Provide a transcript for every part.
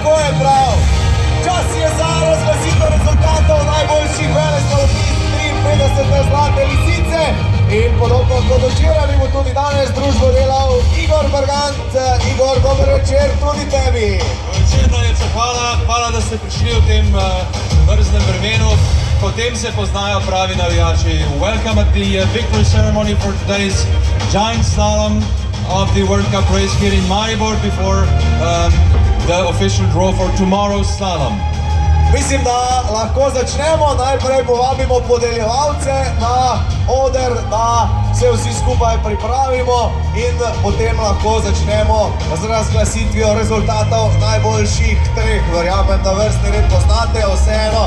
Tako je prav. Čas je za razglasitev rezultatov najboljših veleslalomistov 53. Zlate lisice. In podobno kot včeraj bi mu tudi danes družbo delal Igor Bergant. Igor, dober večer tudi tebi. Večer, najlepša hvala. Hvala, da ste prišli v tem mrznem vremenu. Potem se poznajo pravi navijači. Welcome at the victory ceremony for today's giant slalom of the World Cup race here in Maribor before the official draw for tomorrow's slalom. Mislim, da lahko začnemo. Najprej povabimo podeljevalce na oder, da se vsi skupaj pripravimo in potem lahko začnemo z razglasitvijo rezultatov najboljših treh. Verjamem, da vrstni red poznate, vseeno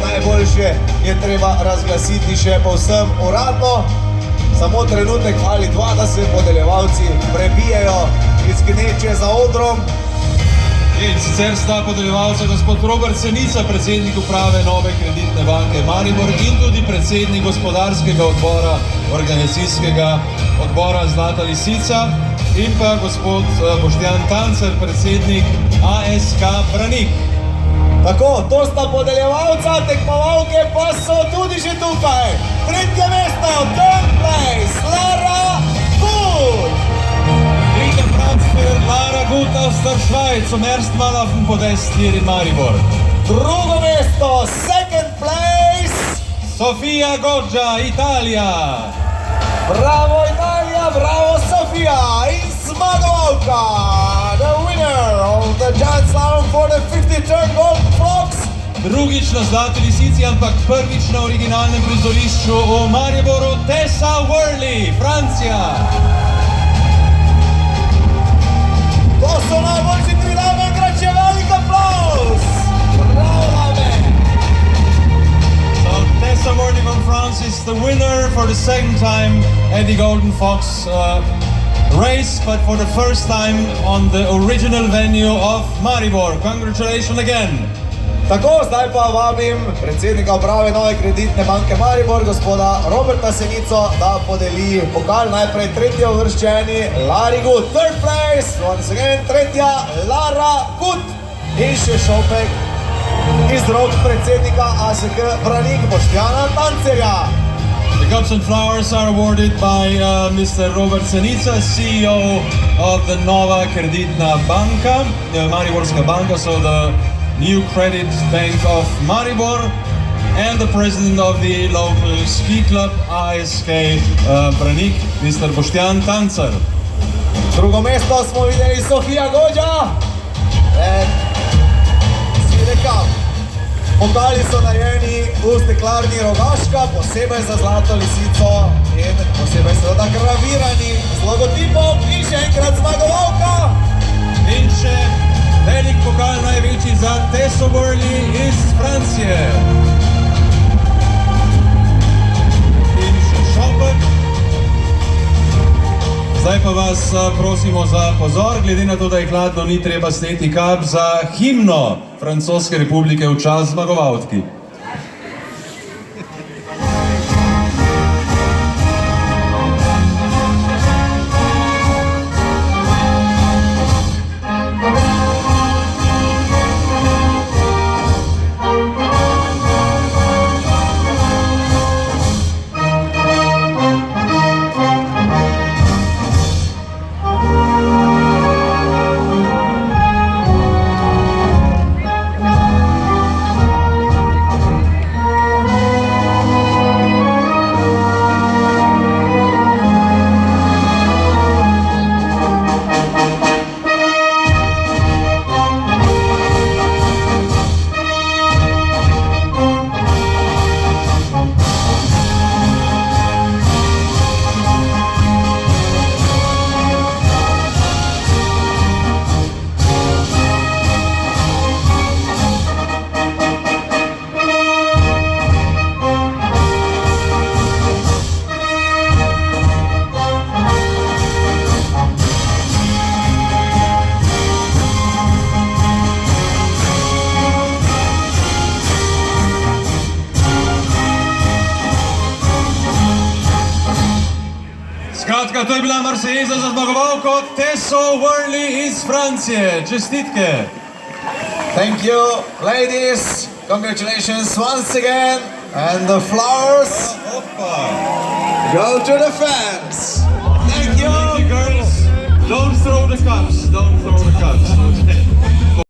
najboljše je treba razglasiti še povsem uradno. Samo trenutek ali dva, da se podeljevalci prebijejo iz gneče za odrom. In sicer sta podeljevalca gospod Robert Senica, predsednik uprave Nove kreditne banke Maribor in tudi predsednik gospodarskega odbora, organizacijskega odbora Zlata lisica in pa gospod Boštjan Tancer, predsednik ASK Branik. Tako, to sta podeljevalca, tekmovalke pa so tudi že tukaj. Tretje mesto, third place, Lara Gut. Dritter Platz für Lara Gut aus der Schweiz, zum ersten Mal auf dem Podest hier in Maribor. Drugo mesto, second place, Sofia Goggia, Italia. Bravo Italija, bravo Sofia in zmagovalka, the winner of the giant slalom for the 53rd Golden Fox. Drugič na Zlati lisici, ampak prvič na originalnem prizorišču v Mariboru, Tessa Worley, Francija. To so najboljši tri dame, grače, velik aplauz! Bravo dame! So Tessa Worley from France is the winner for the second time at the Golden Fox race, but for the first time on the original venue of Maribor. Congratulations again! Tako, zdaj pa vabim predsednika uprave Nove kreditne banke Maribor, gospoda Roberta Senico, da podeli pokal najprej tretji uvrščeni Lari Gut. Third place, once again, tretja Lara Gut. In še šopek iz rok predsednika ASK Branik, Boštjana Tancerja. The cups and flowers are awarded by Mr. Robert Senica, CEO of the Nova Kreditna Banka, Mariborska banka, so the new credit bank of Maribor, and the president of the local ski club ASK Branik, Mr. Boštjan Tancer. Drugo mesto smo videli Sofia Goggia. Pokali so narejeni v steklarni Rogaška, posebej za Zlato lisico in posebej seveda gravirani z logotipom in še enkrat zmagovalka. In še velik pokal največji za Tesso Worley iz Francije. In še šopek. Zdaj pa vas prosimo za pozor, glede na to, da je hladno, ni treba sneti kap za himno Francoske republike v čast zmagovalki. Skratka, to je bila Marsejeza za zmagovalko Tesso Worley iz Francije. Čestitke! Thank you, ladies. Congratulations once again. And the flowers Hoppa. go to the fans.